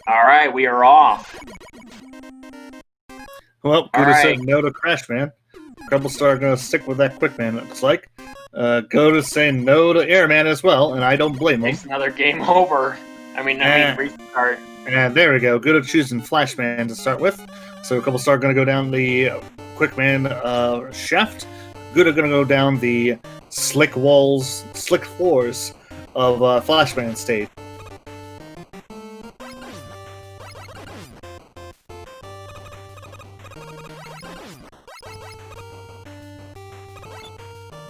Alright, we are off. Well, Guda said no to Crash Man. CrebleStar gonna stick with that Quick Man, it looks like. Guda saying no to Airman as well, and I don't blame him. Takes another game over. I mean, restart. And there we go. Guda choosing Flashman to start with. So CrebleStar gonna go down the Quickman shaft. Guda gonna go down the slick walls, slick floors of Flashman stage.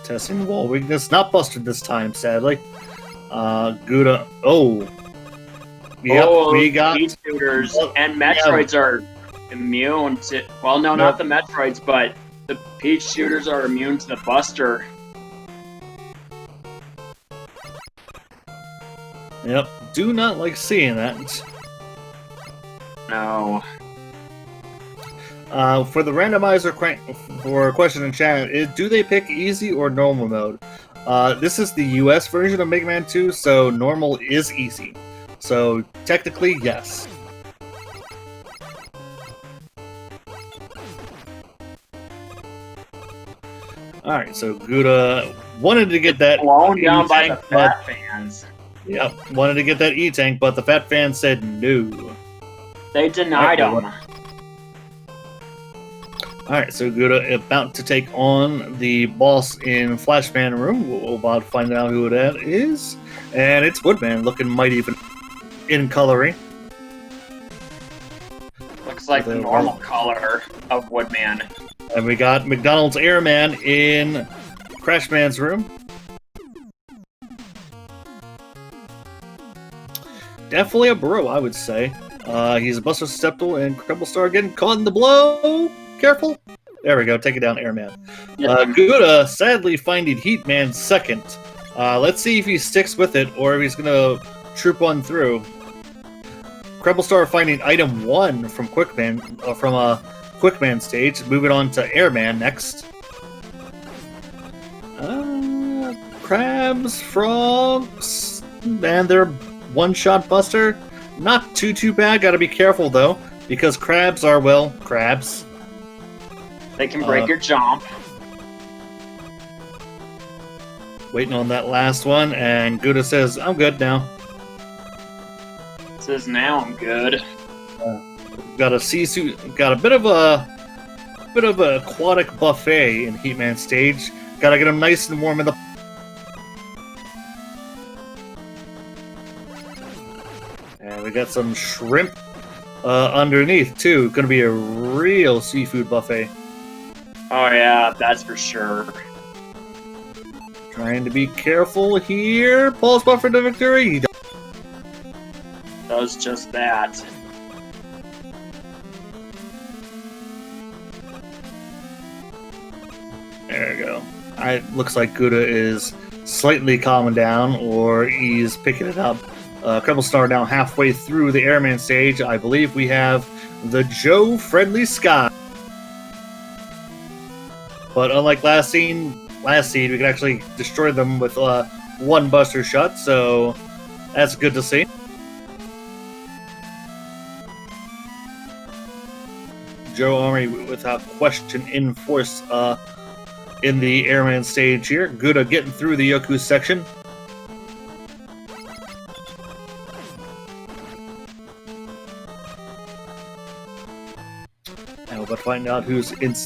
Testing wall weakness, not busted this time, sadly. Guda. Oh. Yep, we got. Speed shooters and Metroids are immune to. Well, no, not the Metroids, but the Peach shooters are immune to the Buster. Yep, do not like seeing that. No. For the randomizer for question in chat, do they pick easy or normal mode? This is the US version of Mega Man 2, so normal is easy. So technically, yes. Alright, so Guda wanted to get that blown down by the Fat Fans. Yep, wanted to get that E-Tank, but the Fat Fans said no. They denied him. Alright, so Guda about to take on the boss in Flashman Room. We'll about to find out who that is. And it's Woodman, looking mighty in coloring. Looks like the normal color of Woodman. And we got McDonald's Airman in Crashman's room. Definitely a bro, I would say. He's a Buster Susceptible and CrebleStar getting caught in the blow. Careful. There we go. Take it down, Airman. Guda sadly finding Heatman second. Let's see if he sticks with it or if he's going to troop on through. CrebleStar finding item 1 from Quickman, from a Quickman stage. Moving on to Airman next. Crabs, frogs, and they're one-shot Buster. Not too bad. Gotta be careful though, because crabs are, well, crabs. They can break your jump. Waiting on that last one, and Guda says, "I'm good now." Says now I'm good. Got a sea suit. Got a bit of a aquatic buffet in Heatman stage. Gotta get him nice and warm in the. And we got some shrimp underneath too. Gonna be a real seafood buffet. Oh yeah, that's for sure. Trying to be careful here. Pulse buffer to victory. Does just that. There we go. It looks like Guda is slightly calming down, or he's picking it up. CrebleStar now halfway through the Airman stage. I believe we have the Joe Friendly Sky. But unlike last seed, we can actually destroy them with one Buster shot, so that's good to see. Joe Army, without question, in force in the Airman stage here. Guda getting through the Yoku section. And we'll find out who's in.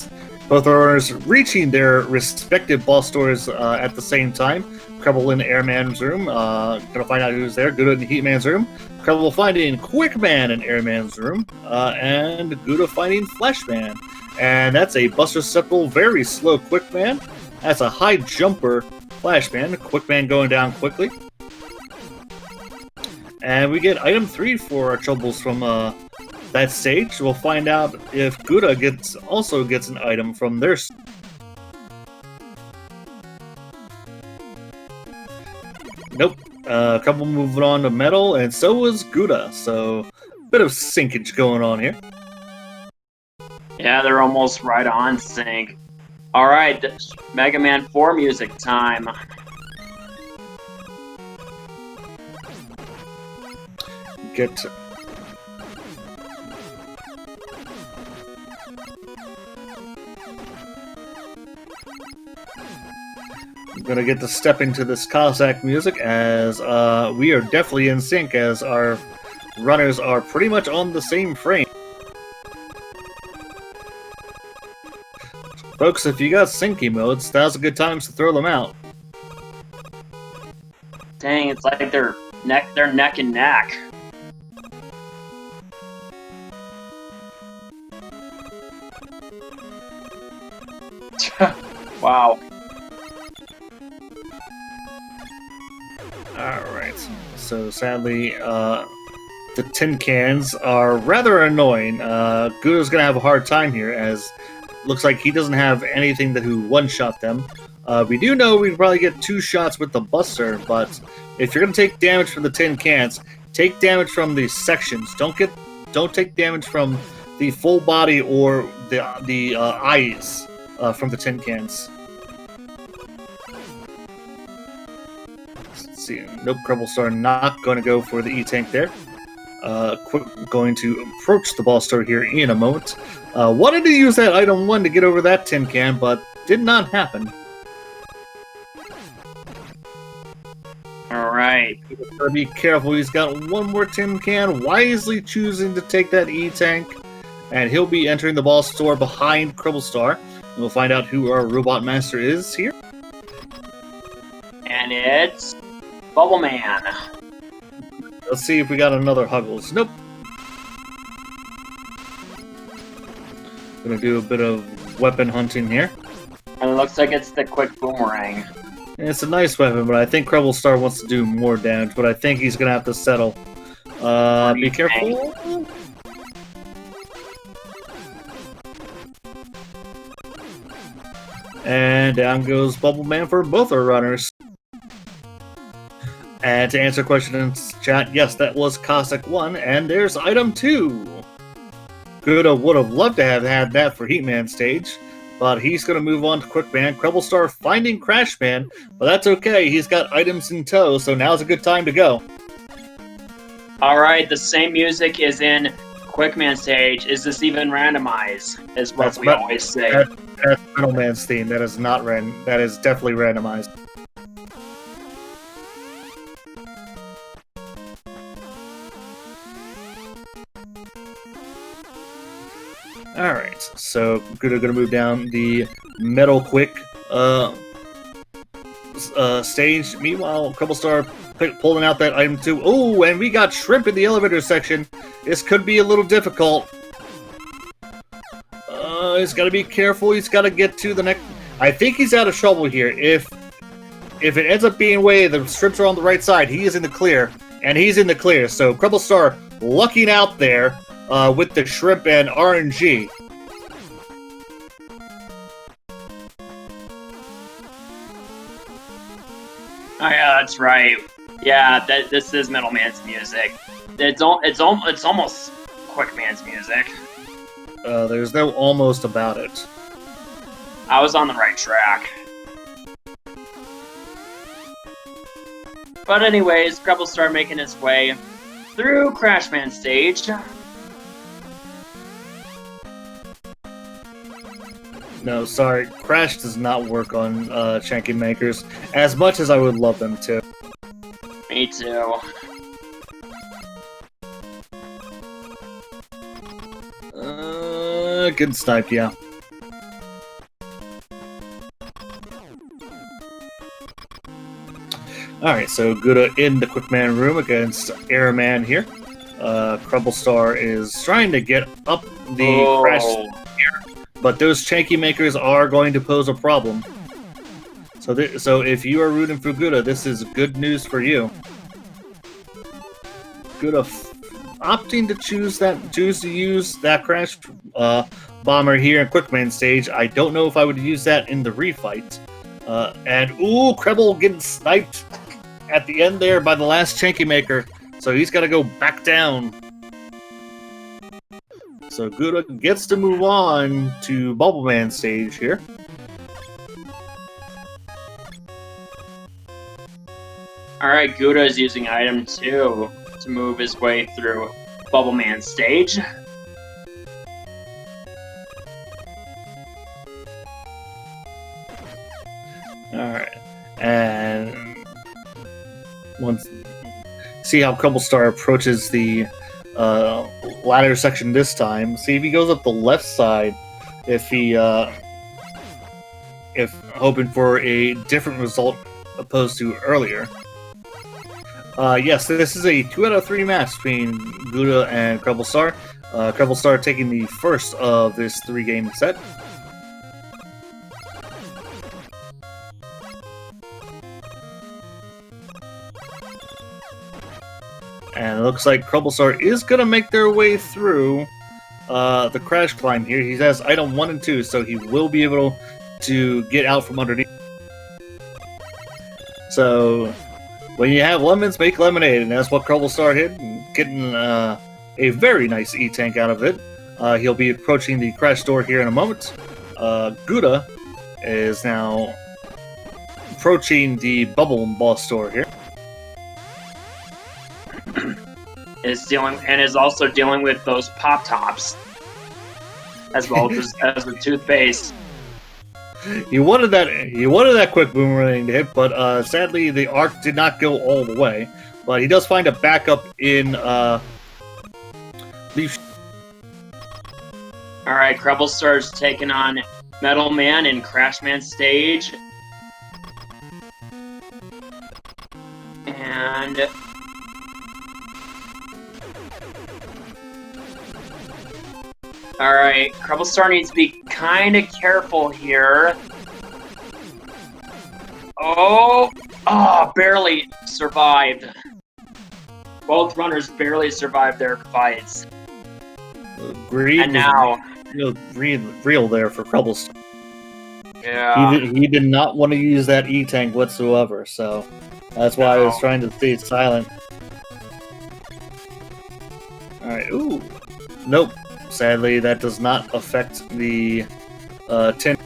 Both owners reaching their respective boss stores at the same time. Creble in Airman's room. Gonna find out who's there. Guda in Heatman's room. Creble finding Quickman in Airman's room. And Guda finding Flashman. And that's a Buster Susceptible, very slow Quickman. That's a high jumper Flashman. Quickman going down quickly. And we get item 3 for our troubles from that stage. We'll find out if Guda also gets an item from their. Nope. Couple moving on to metal, and so was Guda. So, bit of sinkage going on here. Yeah, they're almost right on sync. All right, Mega Man 4 music time. gonna get to step into this Cossack music as we are definitely in sync as our runners are pretty much on the same frame. Folks, if you got sync emotes, now's a good time to throw them out. Dang, it's like they're neck and neck. Wow. Alright, so sadly, the tin cans are rather annoying. Guda's gonna have a hard time here, as looks like he doesn't have anything that who one-shot them. We do know we can probably get 2 shots with the Buster, but if you're gonna take damage from the tin cans, take damage from the sections. Don't take damage from the full body or the eyes from the tin cans. Let's see. Nope, CrebleStar not going to go for the E-Tank there. Going to approach the ball store here in a moment. Wanted to use that item 1 to get over that tin can, but did not happen. Alright. Gotta be careful, he's got 1 more tin can, wisely choosing to take that E-Tank, and he'll be entering the ball store behind CrebleStar. And we'll find out who our Robot Master is here. And it's Bubble Man. Let's see if we got another Huggles. Nope. Gonna do a bit of weapon hunting here. And it looks like it's the quick boomerang. It's a nice weapon, but I think CrebleStar wants to do more damage, but I think he's gonna have to settle. Be careful. And down goes Bubble Man for both our runners. And to answer a question in chat, yes, that was Cossack 1, and there's item 2. Guda would have loved to have had that for Heatman stage, but he's going to move on to Quickman. CrebleStar finding Crashman, but that's okay. He's got items in tow, so now's a good time to go. Alright, the same music is in Quickman stage. Is this even randomized? Is what we always say. That's Middleman's theme. That is not that is definitely randomized. Alright, so Guda gonna move down the Metal Quick stage. Meanwhile, CrebleStar pulling out that item 2. Oh, and we got Shrimp in the elevator section. This could be a little difficult. He's got to be careful. He's got to get to the next. I think he's out of trouble here. If it ends up being way, the Shrimps are on the right side. He is in the clear, and he's in the clear. So CrebleStar lucking out there with the Shrimp and RNG. Oh yeah, that's right. Yeah, this is Middleman's music. It's almost Quickman's music. There's no almost about it. I was on the right track. But anyways, CrebleStar making his way through Crashman stage. No, sorry. Crash does not work on Shanking Makers as much as I would love them to. Me too. Good snipe, yeah. Alright, so Guda in the Quickman room against Airman here. CrebleStar is trying to get up the Crash here, but those Chanky Makers are going to pose a problem. So if you are rooting for Guda, this is good news for you. Guda opting to choose to use that Crash Bomber here in Quickman stage. I don't know if I would use that in the refight. And ooh, Kreble getting sniped at the end there by the last Chanky Maker. So he's got to go back down. So Guda gets to move on to Bubble Man stage here. Alright, Guda is using item 2 to move his way through Bubble Man stage. Alright. see how CrebleStar approaches the ladder section this time. See if he goes up the left side. If he if hoping for a different result opposed to earlier. Yes, this is a 2 out of 3 match between Guda and CrebleStar. CrebleStar taking the first of this 3-game set. And it looks like CrebleStar is going to make their way through the crash climb here. He has item 1 and 2, so he will be able to get out from underneath. So, when you have lemons, make lemonade, and that's what CrebleStar did, getting a very nice E-Tank out of it. He'll be approaching the crash door here in a moment. Guda is now approaching the bubble boss door here. Is also dealing with those pop tops as well as the toothpaste. He wanted that quick boomerang to hit, but sadly the arc did not go all the way. But he does find a backup in Leaf. All right, CrebleStar's taking on Metal Man in Crash Man stage, and all right, CrebleStar needs to be kind of careful here. Oh, barely survived. Both runners barely survived their fights. Greed and now, real there for CrebleStar. Yeah. He did not want to use that E-Tank whatsoever, so that's why I was trying to stay silent. Alright, ooh. Nope. Sadly, that does not affect the 10.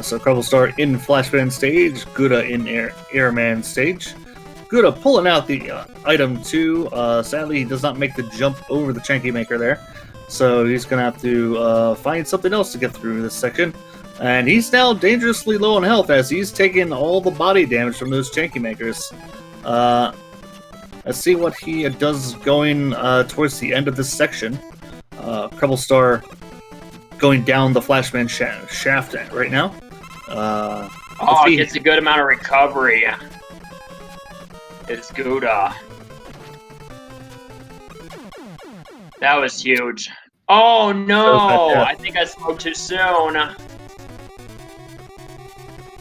So CrebleStar in Flashman stage, Guda in Airman stage. Guda pulling out the item 2. Sadly, he does not make the jump over the Chanky Maker there. So he's going to have to find something else to get through this section. And he's now dangerously low on health as he's taking all the body damage from those Chanky Makers. Let's see what he does going towards the end of this section. CrebleStar going down the Flashman shaft right now. He gets a good amount of recovery. It's Guda. That was huge. Oh no! I think I spoke too soon.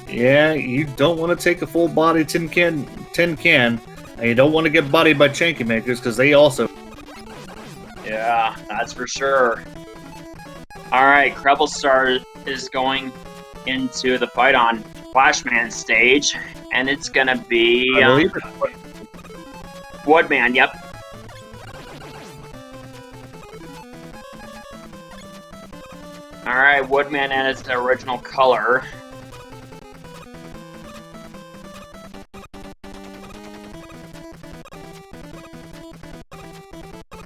Yeah, you don't want to take a full body tin can, and you don't want to get bodied by Chanky Makers because they also. Yeah, that's for sure. All right, CrebleStar is going into the fight on Flashman stage, and it's gonna be Woodman. Yep. All right, Woodman and its original color.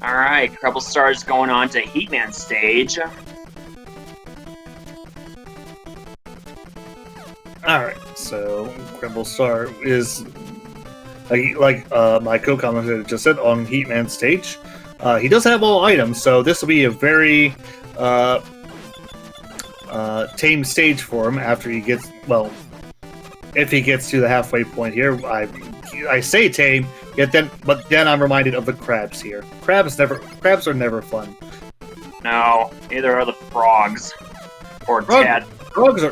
All right, CrebleStar is going on to Heatman stage. Alright, so CrebleStar is, like my co-commentator just said, on Heatman stage. He does have all items, so this will be a very tame stage for him after he gets, well, if he gets to the halfway point here. I say tame, but then I'm reminded of the crabs here. Crabs are never fun. No, neither are the frogs or Tad. Frogs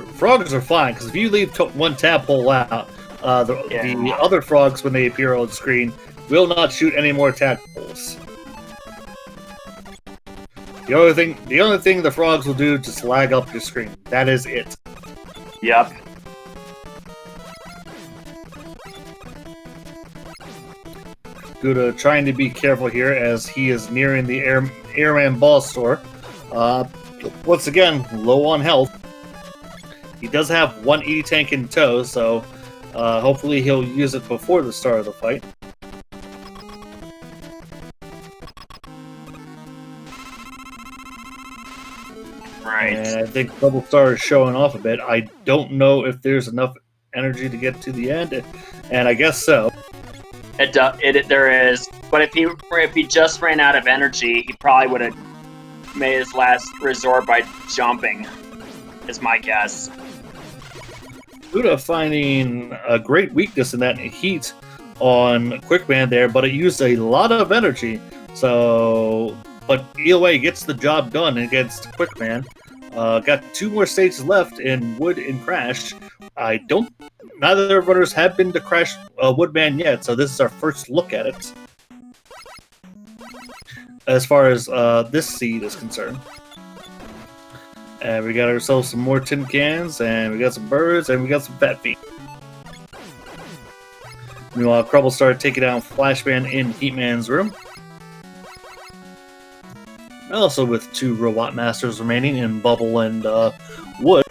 are fine, because if you leave one tadpole out, the other frogs, when they appear on screen, will not shoot any more tadpoles. The only thing the frogs will do is just lag up your screen. That is it. Yep. Guda trying to be careful here as he is nearing the Airman boss store. Once again, low on health. He does have one E-Tank in tow, so hopefully he'll use it before the start of the fight. Right. And I think CrebleStar is showing off a bit. I don't know if there's enough energy to get to the end, and I guess so. There is, but if he just ran out of energy, he probably would have made his last resort by jumping. Is my guess. Guda finding a great weakness in that heat on Quickman there, but it used a lot of energy. So, but either way, gets the job done against Quickman. Got 2 more stages left in Wood and Crash. Neither of runners have been to Crash Woodman yet, so this is our first look at it. As far as this seed is concerned. And we got ourselves some more tin cans, and we got some birds, and we got some fat feet. Meanwhile, CrebleStar taking down Flashman in Heatman's room. Also with 2 Robot Masters remaining in Bubble and Wood.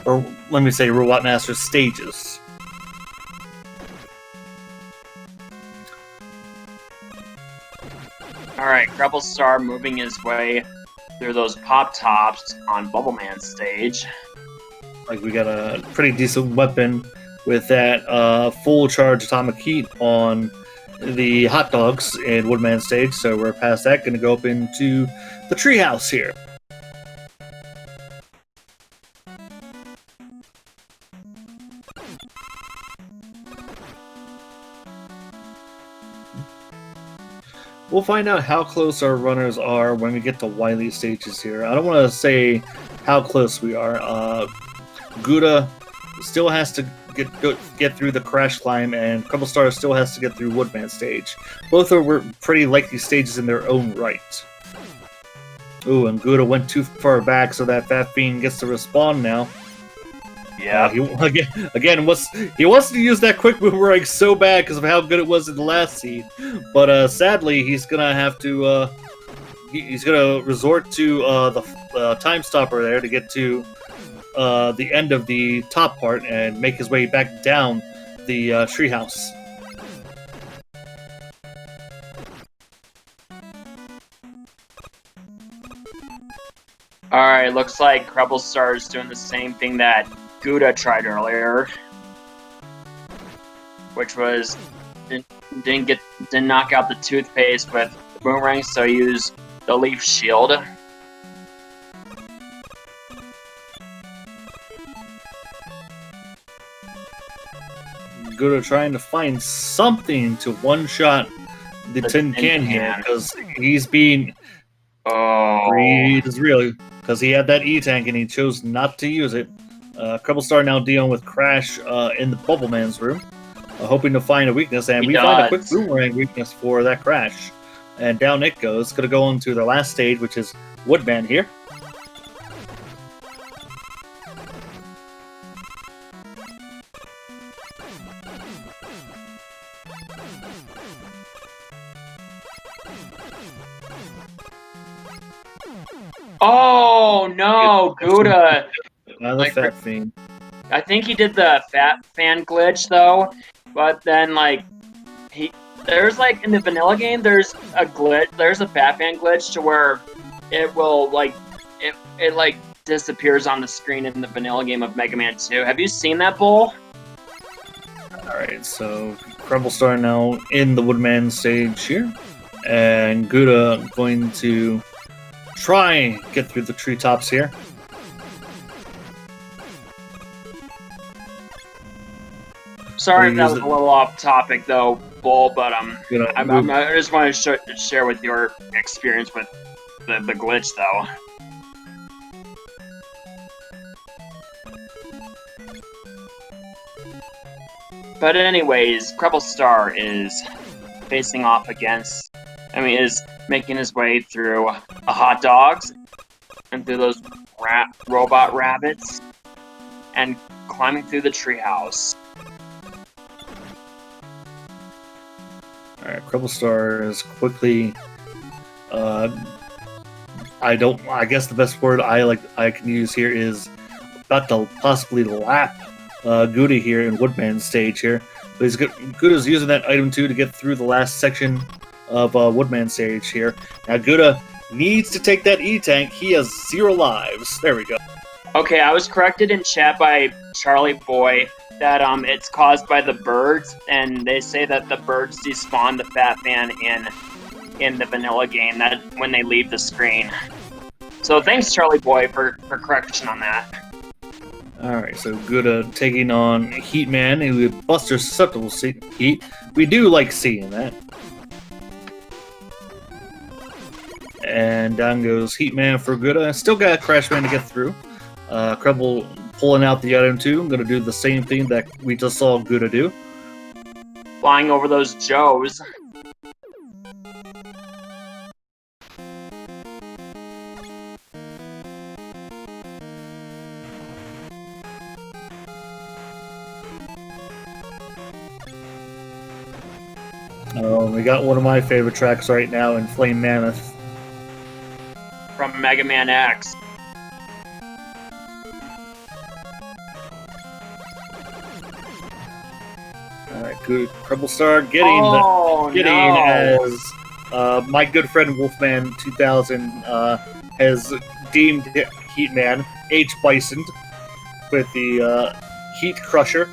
Or, let me say, Robot Master stages. Alright, CrebleStar moving his way through those Pop-Tops on Bubble Man's stage. Like, we got a pretty decent weapon with that full charge atomic heat on the hot dogs in Woodman's stage, so we're past that, gonna go up into the treehouse here. We'll find out how close our runners are when we get to Wily stages here. I don't want to say how close we are. Guda still has to get through the Crash Climb, and CrebleStar still has to get through Woodman stage. Both are pretty likely stages in their own right. Ooh, and Guda went too far back, so that Fat Fiend gets to respawn now. Yeah. He wants to use that quick boomerang so bad because of how good it was in the last seed, but sadly he's gonna have to he's gonna resort to the time stopper there to get to the end of the top part and make his way back down the treehouse. Alright, looks like CrebleStar is doing the same thing that Guda tried earlier, which was didn't knock out the toothpaste with the boomerang, so he used the leaf shield. Guda trying to find something to one-shot the tin can here because he's being greed is real because he had that E-tank and he chose not to use it. CrebleStar now dealing with Crash in the Bubble Man's room, hoping to find a weakness, and we find a quick boomerang weakness for that Crash. And down it goes. Going to go on to the last stage, which is Woodman here. Oh no, Guda! Another Fat Fiend. I think he did the Fat Fan glitch though, but then there's in the vanilla game there's a glitch, there's a Fat Fan glitch to where it will it disappears on the screen in the vanilla game of Mega Man 2. Have you seen that, Bull? Alright, so CrebleStar now in the Woodman stage here, and Guda going to try and get through the treetops here. Sorry if that was a little off topic though, Bull, but I just want to share with your experience with the glitch though. But anyways, CrebleStar is facing off against, is making his way through the hot dogs and through those robot rabbits and climbing through the treehouse. Alright, CrebleStar is quickly I guess the best word I can use here is about to possibly lap Guda here in Woodman's stage here. But Guda's using that item 2 to get through the last section of Woodman's stage here. Now Guda needs to take that E-tank. He has 0 lives. There we go. Okay, I was corrected in chat by Charlie Boy that it's caused by the birds, and they say that the birds despawn the Fat Man in the vanilla game that when they leave the screen. So thanks, Charlie Boy, for correction on that. Alright, so Guda taking on Heatman, who Buster susceptible to heat. We do like seeing that. And down goes Heatman for Guda. Still got Crashman to get through. Creble pulling out the item too. I'm gonna do the same thing that we just saw Guda do. Flying over those Joes. We got one of my favorite tracks right now in Flame Mammoth. From Mega Man X. Alright, good. CrebleStar getting as my good friend Wolfman 2000 has deemed Heatman H. Bison with the Heat Crusher.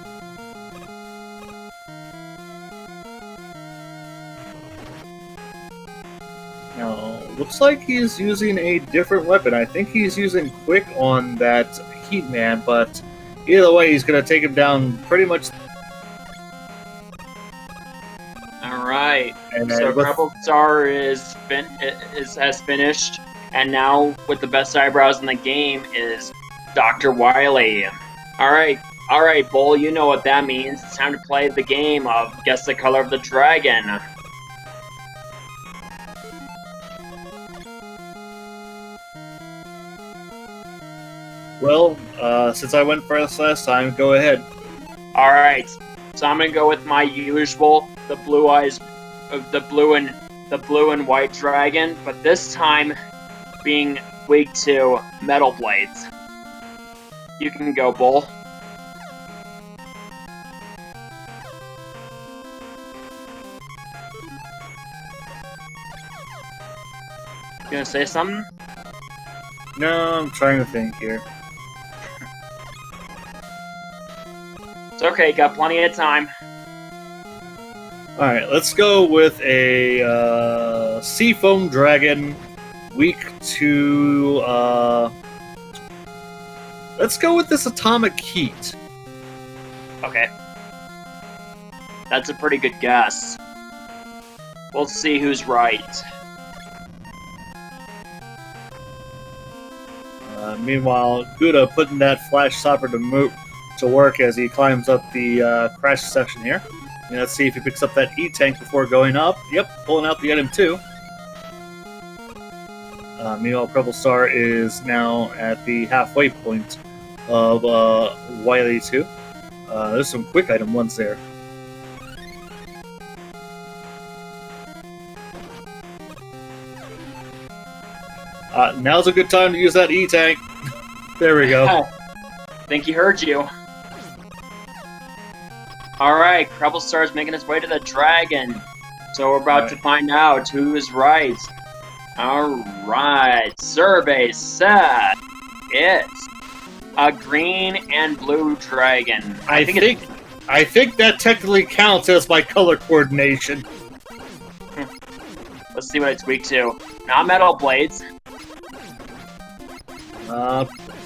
Now, looks like he's using a different weapon. I think he's using Quick on that Heatman, but either way, he's going to take him down pretty much. Alright, so CrebleStar has finished, and now with the best eyebrows in the game is Dr. Wily. Alright, Bull, you know what that means. It's time to play the game of Guess the Color of the Dragon. Well, since I went first last time, go ahead. Alright, so I'm gonna go with my usual, the blue and white dragon, but this time being weak to metal blades. You can go, Bull. You gonna say something? No, I'm trying to think here. It's okay, got plenty of time. Alright, let's go with a Seafoam Dragon, weak to... let's go with this Atomic Heat. Okay. That's a pretty good guess. We'll see who's right. Meanwhile, Guda putting that Flash Stopper to work as he climbs up the crash section here. And let's see if he picks up that E-Tank before going up. Yep, pulling out the item too. Meanwhile, CrebleStar is now at the halfway point of Wily 2. There's some quick item ones there. Now's a good time to use that E-Tank. There we go. Think he heard you. Alright, CrebleStar's making his way to the dragon. So we're about to find out who is right. Alright, survey said it's a green and blue dragon. I think that technically counts as my color coordination. Let's see what it's weak to. Not metal blades.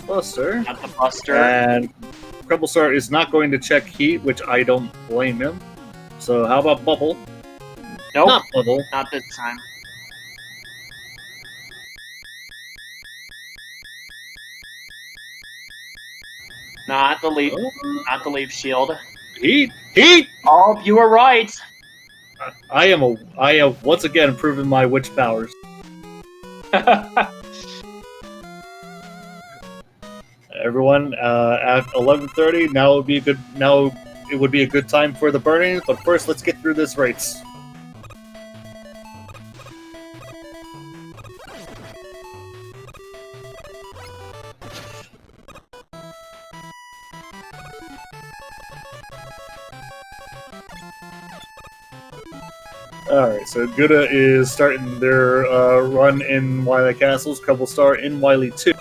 Buster. Not the Buster. And CrebleStar is not going to check heat, which I don't blame him. So how about Bubble? Nope. Not Bubble. Not this time. Not the leaf. Not the leaf shield. Heat! Heat! Oh, you were right. I have once again proven my witch powers. Everyone, at 11:30, now it would be a good time for the burning. But first, let's get through this race. Alright, so Guda is starting their run in Wily Castles, CrebleStar in Wily 2.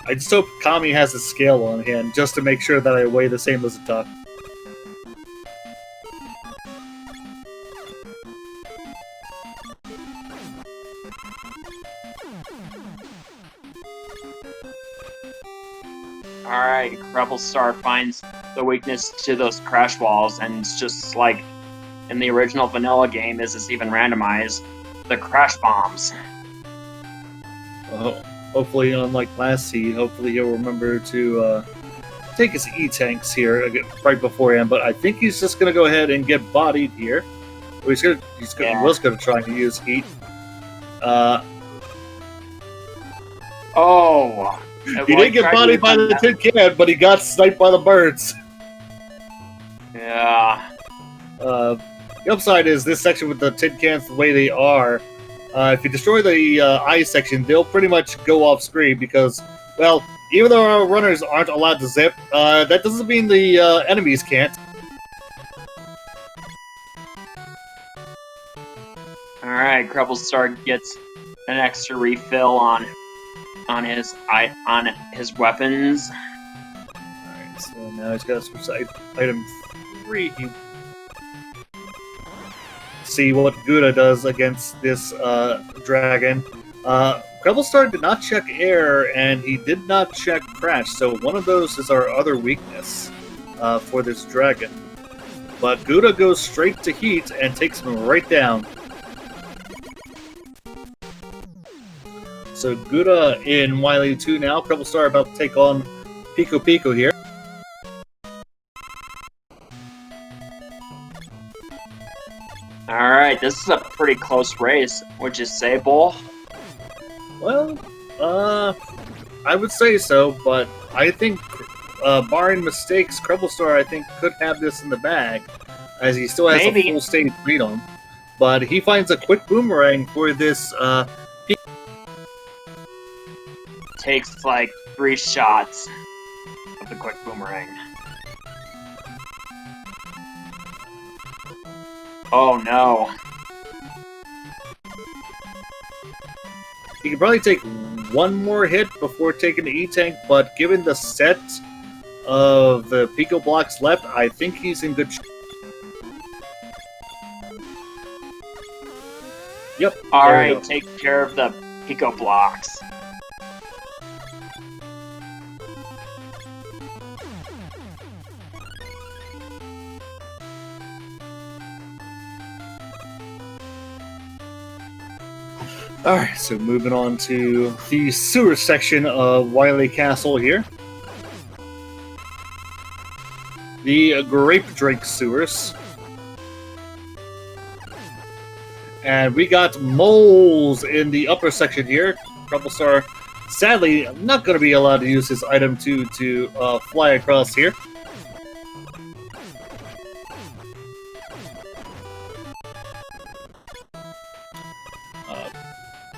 I just hope Kami has a scale on hand just to make sure that I weigh the same as a duck. Alright, CrebleStar finds the weakness to those crash walls, and it's just like in the original vanilla game, is this even randomized? The crash bombs. Oh, hopefully, unlike last seed, hopefully he'll remember to take his E-tanks here right beforehand, but I think he's just going to go ahead and get bodied here. Well, he was going to try to use heat. Oh! He did get bodied by the tin can, but he got sniped by the birds. Yeah. The upside is this section with the tin cans the way they are. If you destroy the eye section, they'll pretty much go off screen because, well, even though our runners aren't allowed to zip, that doesn't mean the enemies can't. Alright, CrebleStar gets an extra refill on his weapons. Alright, so now he's got to switch to item 3. See what Guda does against this dragon. CrebleStar did not check air, and he did not check crash, so one of those is our other weakness for this dragon. But Guda goes straight to heat and takes him right down. So Guda in Wily 2 now. CrebleStar about to take on Pico Pico here. Alright, this is a pretty close race. Would you say, Bull? Well, I would say so, but I think, barring mistakes, CrebleStar, I think, could have this in the bag, as he still has a full stage lead on. But he finds a quick boomerang for this, Takes like 3 shots of the quick boomerang. Oh no. He could probably take one more hit before taking the E-Tank, but given the set of the Pico blocks left, I think he's in good shape. Yep. Alright, take care of the Pico blocks. Alright, so moving on to the sewer section of Wily Castle here. The grape drink sewers. And we got moles in the upper section here. CrebleStar, sadly, not going to be allowed to use his item 2 to fly across here.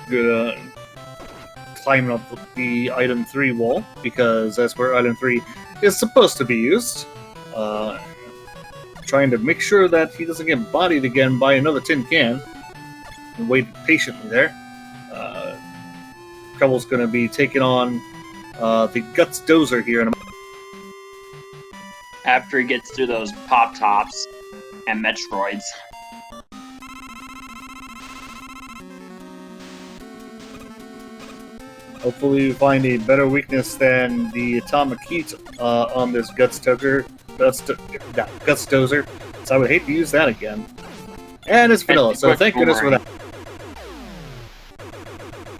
Good climbing up the item 3 wall, because that's where item 3 is supposed to be used. Trying to make sure that he doesn't get bodied again by another tin can. And wait patiently there. Treble's going to be taking on the Guts Dozer here in a moment. After he gets through those Pop-Tops and Metroids. Hopefully we find a better weakness than the Atomic Heat on this Guts Dozer. So I would hate to use that again. And it's vanilla, so thank goodness for that.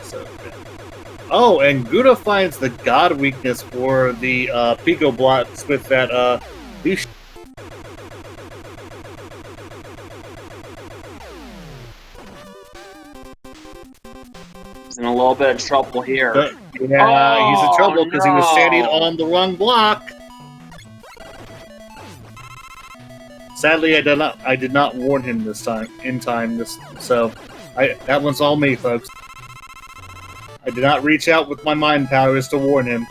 So, oh, and Guda finds the God weakness for the Pico blocks with that leash. He's in a little bit of trouble here. Yeah, he's in trouble because he was standing on the wrong block. Sadly, I did not warn him this time in time. So that one's all me, folks. I did not reach out with my mind powers to warn him.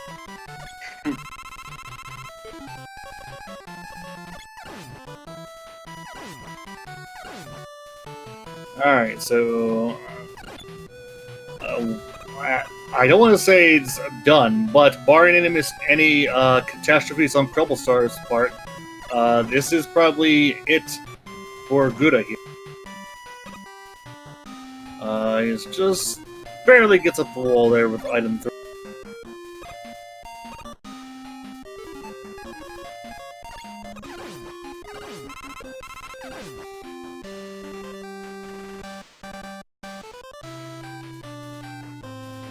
All right, so I don't want to say it's done, but barring any catastrophes on CrebleStar's part, this is probably it for Guda here. He just barely gets up the wall there with item 3.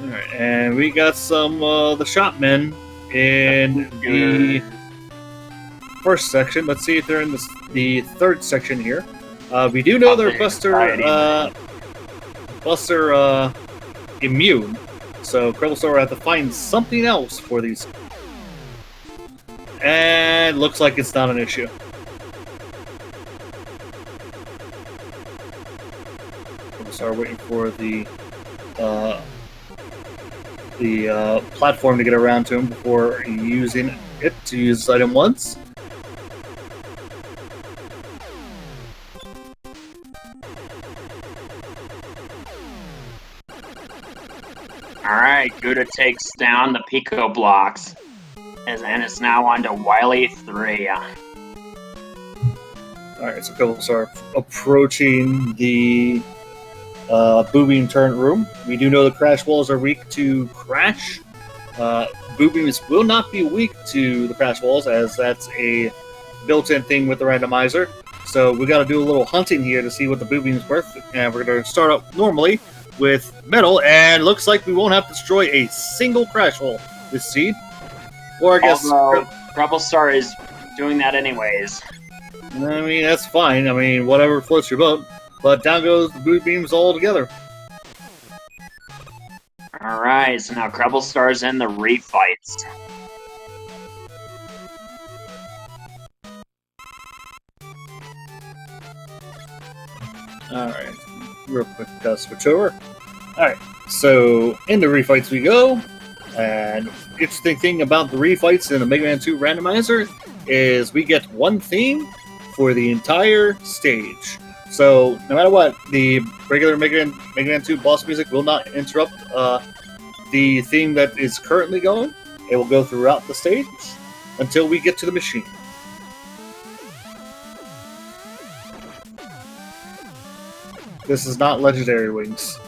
Alright, and we got some the shopmen in the first section. Let's see if they're in the third section here. We do know they're Buster immune, so CrebleStar will have to find something else for these. And looks like it's not an issue. CrebleStar waiting for the platform to get around to him before using it to use item once. Alright, Guda takes down the Pico blocks, and it's now on to Wily 3. Alright, so CrebleStar approaching the Boobeam turret room. We do know the crash walls are weak to crash. Boobeams will not be weak to the crash walls, as that's a built-in thing with the randomizer. So we got to do a little hunting here to see what the Boobeam's worth, and we're going to start up normally with metal, and looks like we won't have to destroy a single crash wall this seed. Or I guess CrebleStar is doing that anyways. I mean, that's fine. I mean, whatever floats your boat. But down goes the boot beams all together. Alright, so now CrebleStar's in the refights. Alright, real quick, switch over. Alright, so into refights we go. And interesting thing about the refights in the Mega Man 2 randomizer is we get one theme for the entire stage. So no matter what, the regular Mega Man 2 boss music will not interrupt the theme that is currently going. It will go throughout the stage until we get to the machine. This is not Legendary Wings.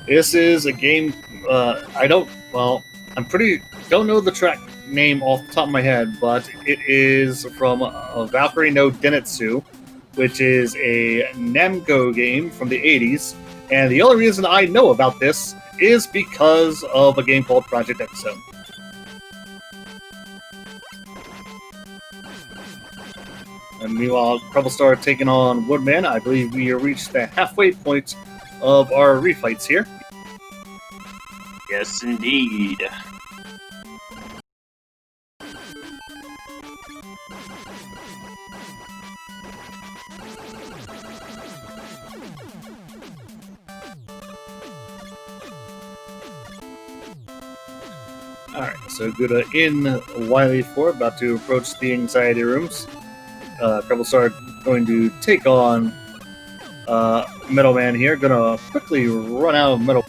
This is a game, don't know the track name off the top of my head, but it is from Valkyrie no Densetsu, which is a Namco game from the 80s, and the only reason I know about this is because of a game called Project Exo. And meanwhile, CrebleStar taking on Woodman. I believe we have reached the halfway point of our refights here. Yes, indeed. Alright, so Guda in Wily 4, about to approach the anxiety rooms. CrebleStar going to take on Metal Man here. Gonna quickly run out of metal.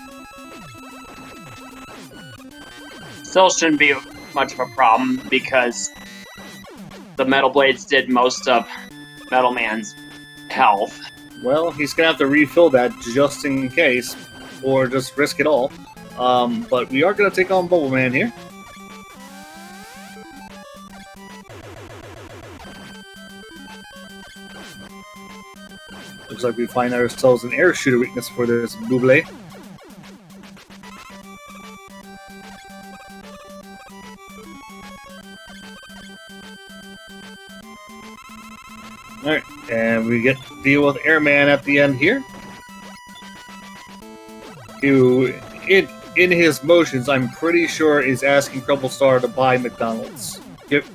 Still shouldn't be much of a problem because the Metal Blades did most of Metal Man's health. Well, he's gonna have to refill that just in case, or just risk it all. But we are gonna take on Bubble Man here. Looks like we find ourselves an air shooter weakness for this Buble. Alright, and we get to deal with Airman at the end here. Who, in his motions, I'm pretty sure is asking CrebleStar to buy McDonald's. Yep.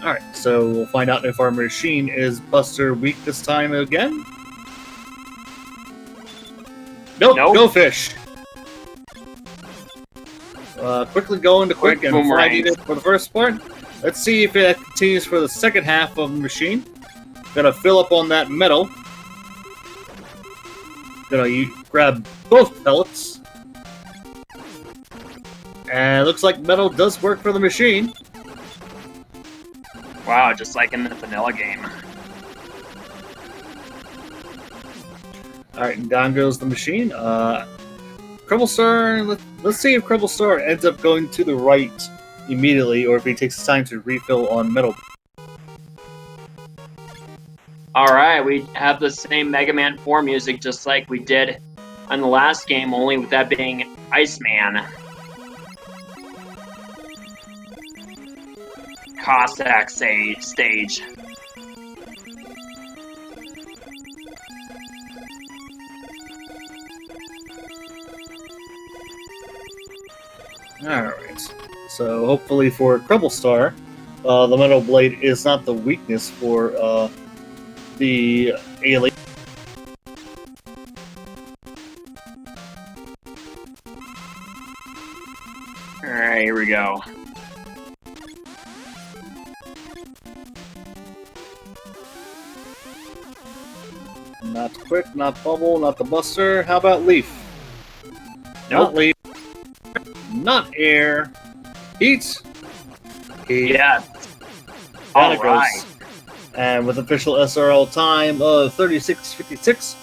Alright, So we'll find out if our machine is Buster weak this time again. Nope. Go fish. Quickly go into quick and flagging it for the first part. Let's see if it continues for the second half of the machine. Gonna fill up on that metal. Gonna grab both pellets. And it looks like metal does work for the machine. Wow, just like in the vanilla game. Alright, and down goes the machine. CrebleStar, let's see if CrebleStar ends up going to the right immediately, or if he takes time to refill on metal. Alright, we have the same Mega Man 4 music just like we did on the last game, only with that being Iceman. Cossack stage. Alright, so hopefully for CrebleStar, the metal blade is not the weakness for the alien. Alright, here we go. Not quick, not bubble, not the buster. How about leaf? Nope. Not leaf. Not air. Heat. Heat. Yeah. Down it Alright. goes. And with official SRL time of 36:56,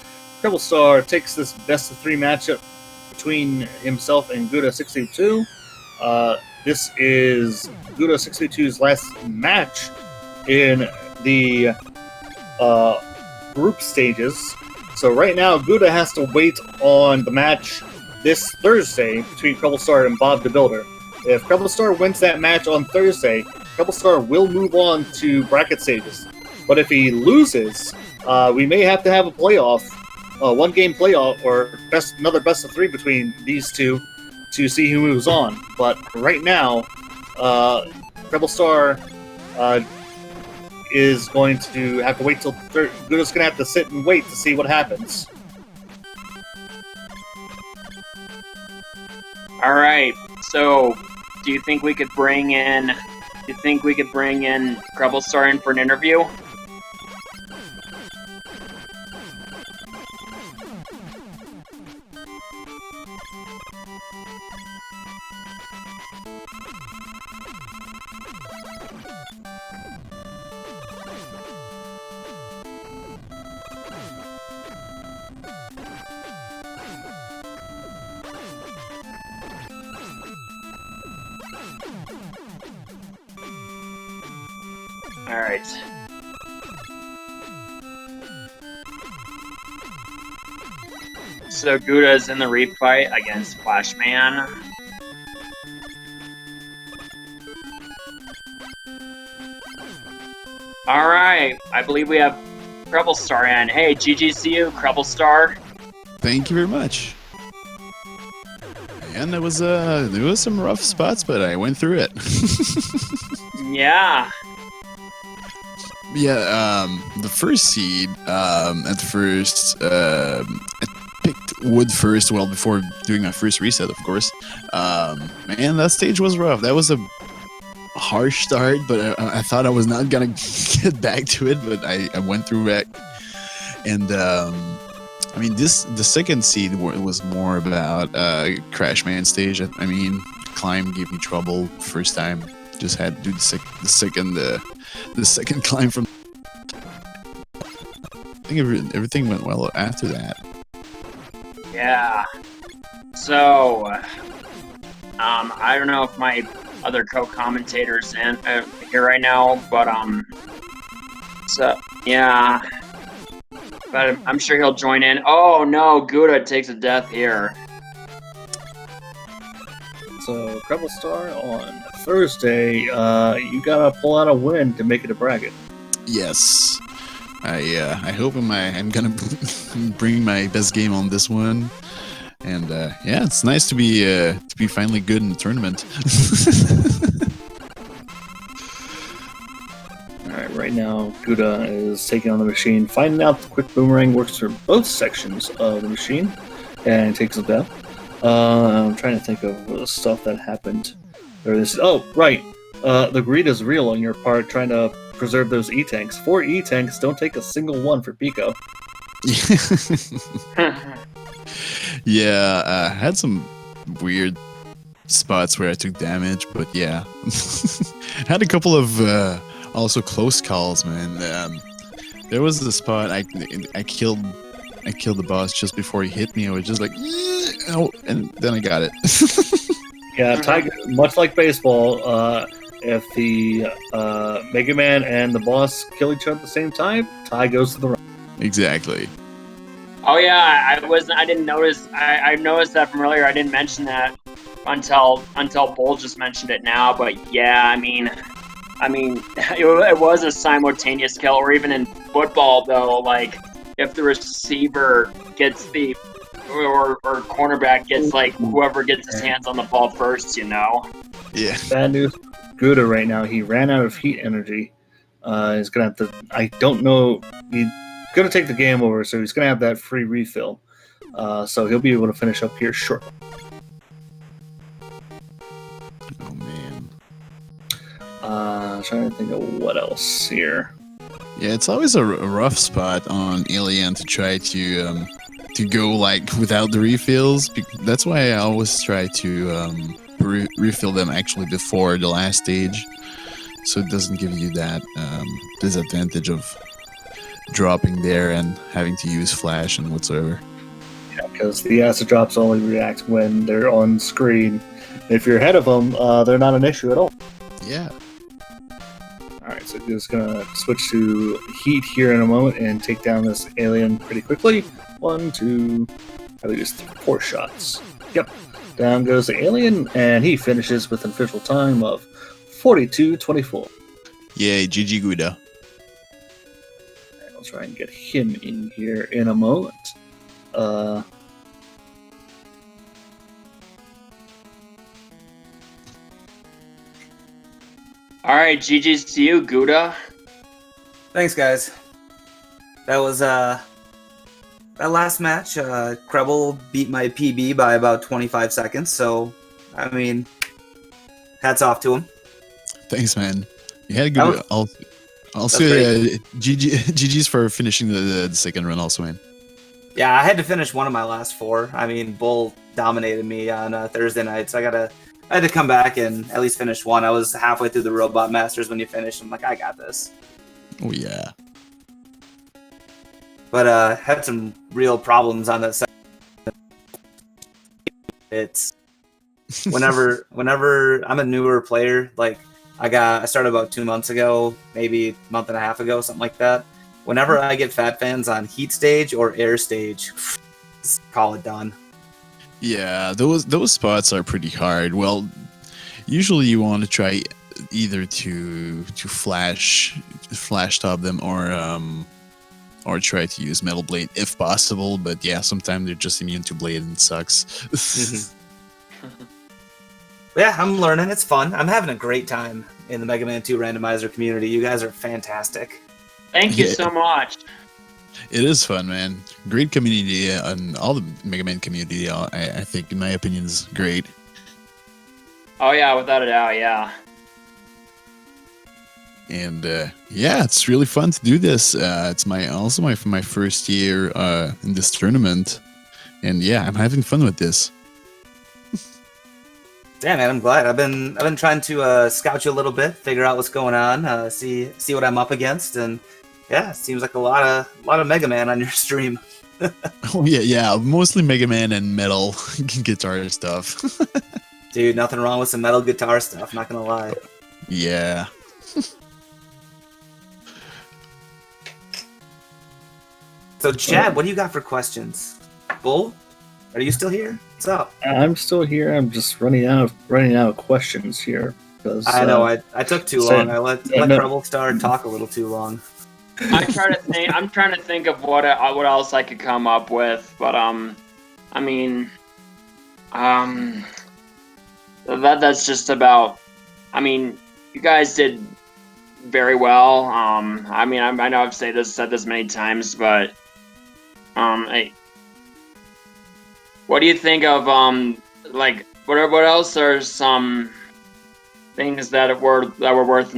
CrebleStar takes this best of 3 matchup between himself and guda632. This is guda632's last match in the group stages. So right now, Guda has to wait on the match this Thursday between CrebleStar and Bob the Builder. If CrebleStar wins that match on Thursday, CrebleStar will move on to bracket stages. But if he loses, we may have to have a playoff, one-game playoff, or another best of 3 between these two to see who moves on. But right now, CrebleStar is going to have to wait till Guda's going to have to sit and wait to see what happens. All right. So, do you think we could bring in? CrebleStar in for an interview? All right. So Guda's in the refight against Flashman. All right, I believe we have CrebleStar in. Hey, GGCU, CrebleStar. Thank you very much. And there was some rough spots, but I went through it. Yeah. Yeah, the first seed, at first, I picked wood first, well, before doing my first reset, of course. Man, that stage was rough. That was a harsh start, but I thought I was not gonna get back to it, but I went through it. And, I mean, the second seed was more about Crashman stage. I mean, climb gave me trouble first time. Just had to do the second climb from. I think everything went well after that. Yeah. So, I don't know if my other co-commentators in here right now, but so yeah. But I'm sure he'll join in. Oh no, Guda takes a death here. So, CrebleStar, on Thursday, you gotta pull out a win to make it a bracket. Yes, I hope I'm gonna bring my best game on this one, and yeah, it's nice to be finally good in the tournament. now, Guda is taking on the machine, finding out the quick boomerang works for both sections of the machine, and takes it down. I'm trying to think of the stuff that happened. Oh, right. The greed is real on your part, trying to preserve those E-tanks. 4 E-tanks don't take a single one for Pico. Yeah, I had some weird spots where I took damage, but yeah. Had a couple of also close calls, man. There was the spot I killed the boss just before he hit me. I was just like, oh, and then I got it. Yeah, Tiger, much like baseball, if the Mega Man and the boss kill each other at the same time, tie goes to the right. Exactly. Oh yeah, I didn't notice. I noticed that from earlier. I didn't mention that until Bull just mentioned it now. But yeah, I mean, it was a simultaneous kill. Or even in football, though, like if the receiver gets the or cornerback gets like whoever gets his hands on the ball first, you know. Yeah. Bad news. Guda right now. He ran out of heat energy. He's gonna have to. I don't know. He's gonna take the game over, so he's gonna have that free refill. So he'll be able to finish up here shortly. Oh man. Trying to think of what else here. Yeah, it's always a rough spot on Alien to try to go like without the refills. That's why I always try to refill them actually before the last stage, so it doesn't give you that disadvantage of dropping there and having to use flash and whatsoever. Yeah, because the acid drops only react when they're on screen. If you're ahead of them, they're not an issue at all. Yeah. Alright, so just gonna switch to heat here in a moment and take down this alien pretty quickly. 1, 2, I think it's 4 shots. Yep. Down goes the alien, and he finishes with an official time of 42:24. Yay, GG Guda. I'll try and get him in here in a moment. All right, GG's to you, Guda. Thanks, guys. That was that last match. Kreble beat my PB by about 25 seconds. So, I mean, hats off to him. Thanks, man. You had a good. Also, GG's for finishing the second run, also, man. Yeah, I had to finish one of my last 4. I mean, Bull dominated me on Thursday night, so I had to come back and at least finish one. I was halfway through the Robot Masters when you finished. I'm like, I got this. Oh yeah. But had some real problems on that second. It's whenever I'm a newer player, like I started about 2 months ago, maybe a month and a half ago, something like that. Whenever I get fat fans on heat stage or air stage, just call it done. Yeah, those spots are pretty hard. Well, usually you want to try either to flash top them or try to use Metal Blade if possible. But yeah, sometimes they're just immune to Blade and it sucks. Yeah, I'm learning. It's fun. I'm having a great time in the Mega Man 2 randomizer community. You guys are fantastic. Thank you so much. It is fun, man. Great community, and all the Mega Man community, I think, in my opinion, is great. Oh yeah, without a doubt, yeah. And yeah, it's really fun to do this. It's my first year in this tournament, and yeah, I'm having fun with this. Yeah, man, I'm glad. I've been trying to scout you a little bit, figure out what's going on, see what I'm up against, and yeah, it seems like a lot of Mega Man on your stream. Oh yeah, mostly Mega Man and metal guitar stuff. Dude, nothing wrong with some metal guitar stuff, not gonna lie. Yeah. So Chad, what do you got for questions? Bull, are you still here? What's up? I'm still here. I'm just running out of questions here. Because I know I took too long. I let CrebleStar talk a little too long. I'm trying to think of what else I could come up with, but I mean, that's just about. I mean, you guys did very well. I mean, I know I've said this many times, but what do you think of like what else are some things that were worth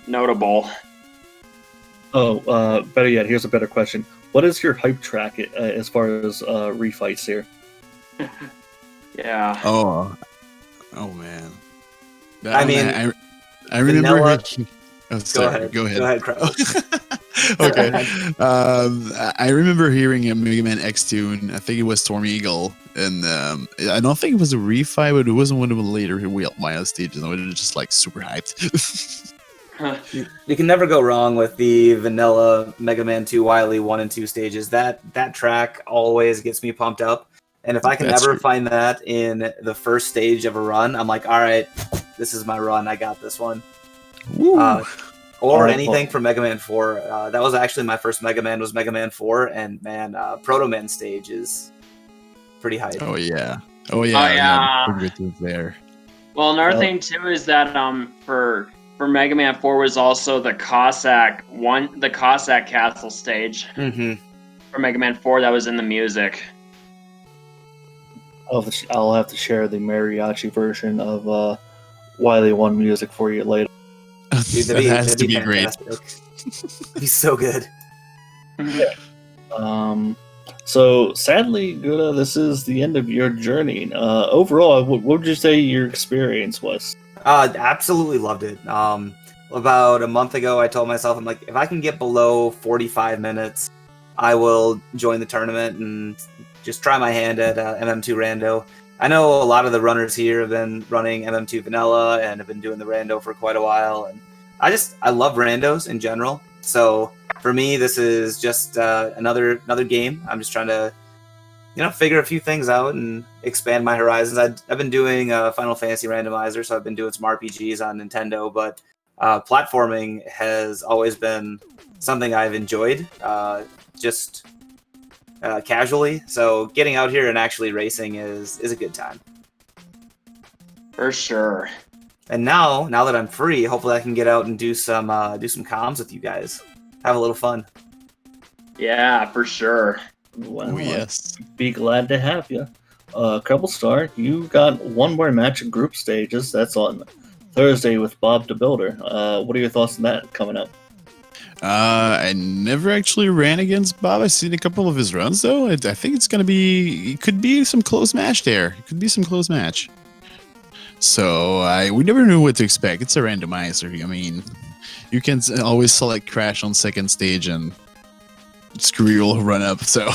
notable? Oh, better yet, here's a better question. What is your hype track as far as refights here? Yeah. Oh man. I mean, I remember. vanilla- Oh, sorry, Go ahead, Crowell. Okay. I remember hearing a Mega Man X tune. I think it was Storm Eagle, and I don't think it was a refi, but it wasn't one of the later Wild stages. I was just like super hyped. You can never go wrong with the vanilla Mega Man 2 Wily 1 and 2 stages. That track always gets me pumped up. And if I can That's ever true. find that in the first stage of a run, I'm like, all right, this is my run. I got this one. Woo. Or Alright, anything from Mega Man 4. That was actually my first Mega Man, was Mega Man 4. And man, Proto Man stage is pretty hype. Oh yeah. yeah. Pretty good tunes there. Well, another Well- thing too is that for Mega Man 4 was also the Cossack Castle stage Mm-hmm. for Mega Man 4 that was in the music. I'll have to share the mariachi version of Wily 1 music for you later. Dude, That has to be great. He's so good. So sadly, Guda, this is the end of your journey. Overall, what would you say your experience was? Absolutely loved it. About a month ago, I told myself, I'm like, if I can get below 45 minutes, I will join the tournament and just try my hand at MM2 Rando. I know a lot of the runners here have been running MM2 Vanilla and have been doing the Rando for quite a while, and I love Randos in general. So for me, this is just another game. I'm just trying to, figure a few things out and expand my horizons. I've been doing Final Fantasy Randomizer, so I've been doing some RPGs on Nintendo, but platforming has always been something I've enjoyed, just casually. So getting out here and actually racing is a good time. For sure. And now that I'm free, hopefully I can get out and do some comms with you guys. Have a little fun. Yeah, for sure. Well, Oh yes. I'd be glad to have you. CrebleStar, you got one more match in group stages. That's on Thursday with Bob the Builder. What are your thoughts on that coming up? I never actually ran against Bob. I've seen a couple of his runs though. I think it could be some close match there. It could be some close match. So we never knew what to expect. It's a randomizer. I mean, you can always select crash on second stage and Screw will run up. So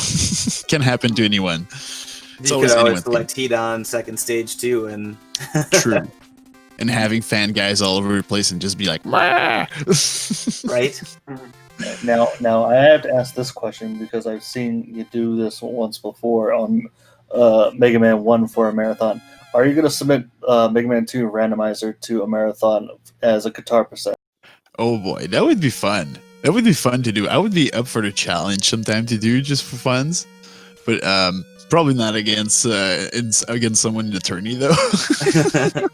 can happen to anyone. It's You always could always anyone's select heat on second stage too, and True. And having fan guys all over the place and just be like, "Mah!" right? Now I have to ask this question because I've seen you do this once before on Mega Man 1 for a marathon. Are you going to submit Mega Man 2 randomizer to a marathon as a guitar percent? Oh boy, that would be fun. That would be fun to do. I would be up for the challenge sometime to do just for funs, but probably not against someone in the tourney though.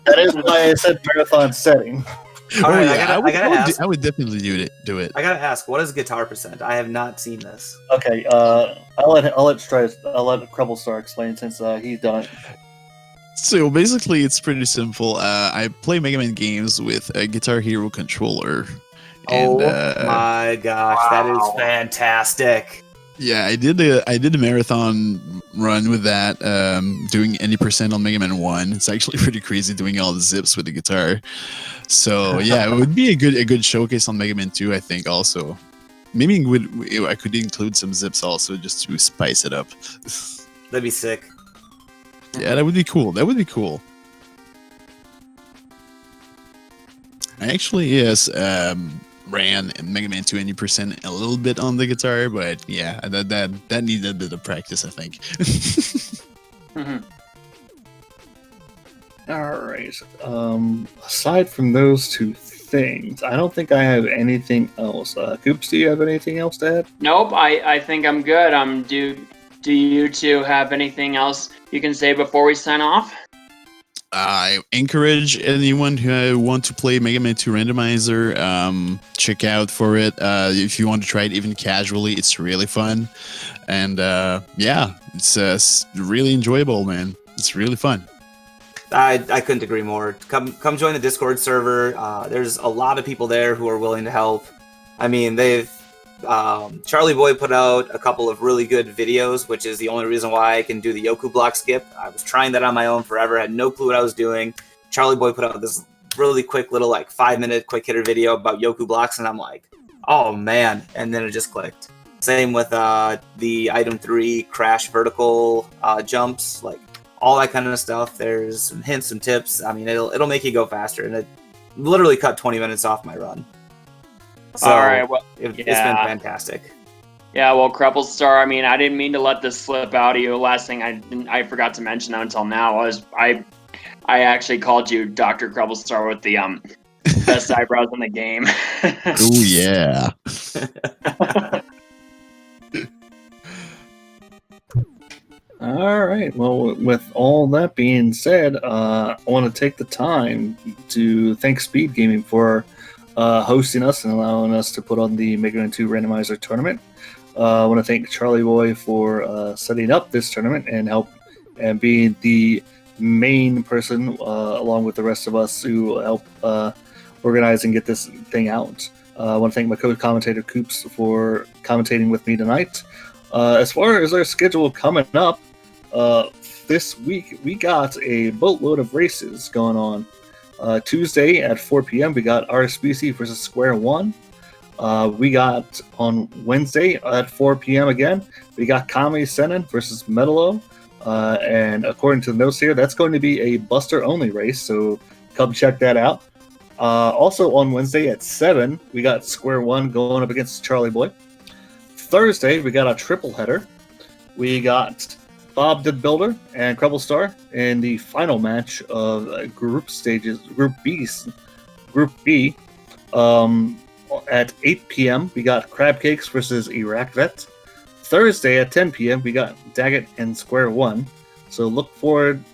That is why I said marathon setting. All right, yeah, I gotta ask. I would definitely do it. I gotta ask, what is guitar percent? I have not seen this. Okay, I'll let CrebleStar explain since he's done it. So basically, it's pretty simple. I play Mega Man games with a Guitar Hero controller. And, Oh my gosh, that is fantastic! Yeah, I did a marathon run with that, doing any percent on Mega Man 1. It's actually pretty crazy doing all the zips with the guitar. So yeah, it would be a good showcase on Mega Man 2, I think. Also, maybe I could include some zips also just to spice it up. That'd be sick. Yeah, that would be cool. That would be cool. I actually ran Mega Man 2 any% a little bit on the guitar, but yeah, that needed a bit of practice, I think. All right. Aside from those two things, I don't think I have anything else. Coops, do you have anything else to add? Nope, I think I'm good. Do you two have anything else you can say before we sign off? I encourage anyone who want to play Mega Man 2 Randomizer, check out for it. If you want to try it even casually, it's really fun. And yeah, it's really enjoyable, man. It's really fun. I couldn't agree more. Come join the Discord server. There's a lot of people there who are willing to help. I mean, they've Charlie Boy put out a couple of really good videos, which is the only reason why I can do the Yoku block skip. I was trying that on my own forever, had no clue what I was doing. Charlie Boy put out this really quick little 5-minute quick hitter video about Yoku blocks, and I'm like, oh man, and then it just clicked. Same with the item 3 crash vertical jumps, all that kind of stuff. There's some hints, some tips. I mean, it'll make you go faster, and it literally cut 20 minutes off my run. So All right, well, it's been fantastic. Yeah, well, CrebleStar, I mean, I didn't mean to let this slip out of you. Last thing I forgot to mention until now was I actually called you Dr. CrebleStar with the best eyebrows in the game. Oh yeah. All right. Well, with all that being said, I want to take the time to thank SpeedGaming for hosting us and allowing us to put on the Mega Man 2 Randomizer tournament. I want to thank Charlie Boy for setting up this tournament and being the main person, along with the rest of us, who help organize and get this thing out. I want to thank my co-commentator Coops for commentating with me tonight. As far as our schedule coming up, this week we got a boatload of races going on. Tuesday at 4 p.m. we got RSBC versus Square One. We got on Wednesday at 4 p.m. again, we got Kami Sennen versus Metalo. And according to the notes here, that's going to be a Buster only race, so come check that out. Also on Wednesday at 7, we got Square One going up against Charlie Boy. Thursday, we got a triple header. We got Bob the Builder and CrebleStar in the final match of Group B. At 8 p.m., we got Crab Cakes versus Iraq Vet. Thursday at 10 p.m., we got Daggett and Square One. So look forward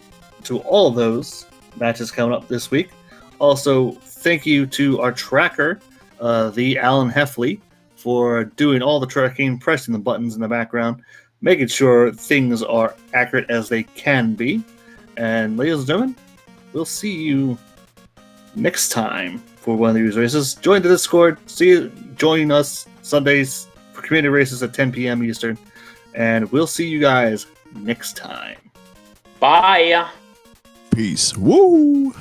to all of those matches coming up this week. Also, thank you to our tracker, the Alan Heffley, for doing all the tracking, pressing the buttons in the background, making sure things are accurate as they can be. And ladies and gentlemen, we'll see you next time for one of these races. Join the Discord. Join us Sundays for community races at 10 p.m. Eastern. And we'll see you guys next time. Bye. Peace. Woo!